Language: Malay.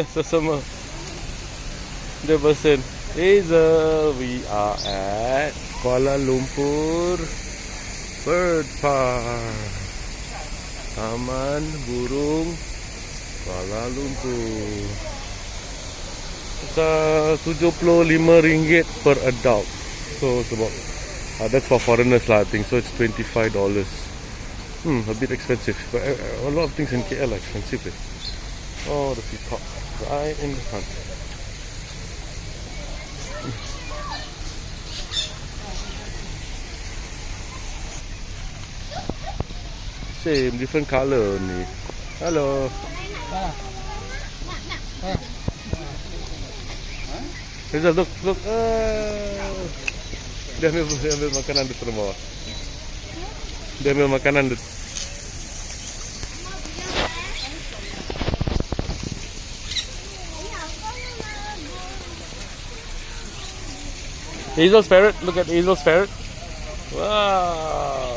Sesama. The person. Azel, we are at Kuala Lumpur Bird Park. Taman Burung Kuala Lumpur. It's RM75 per adult. So it's about that's for foreigners lah, I think. So it's $25. A bit expensive. But a lot of things in KL are expensive. Oh, the peacock right in the front. Same, different color only. Hello. Azel, look. Dia ambil makanan di bawah. Dia ambil makanan di. Azel's parrot. Look at Azel's parrot. Wow.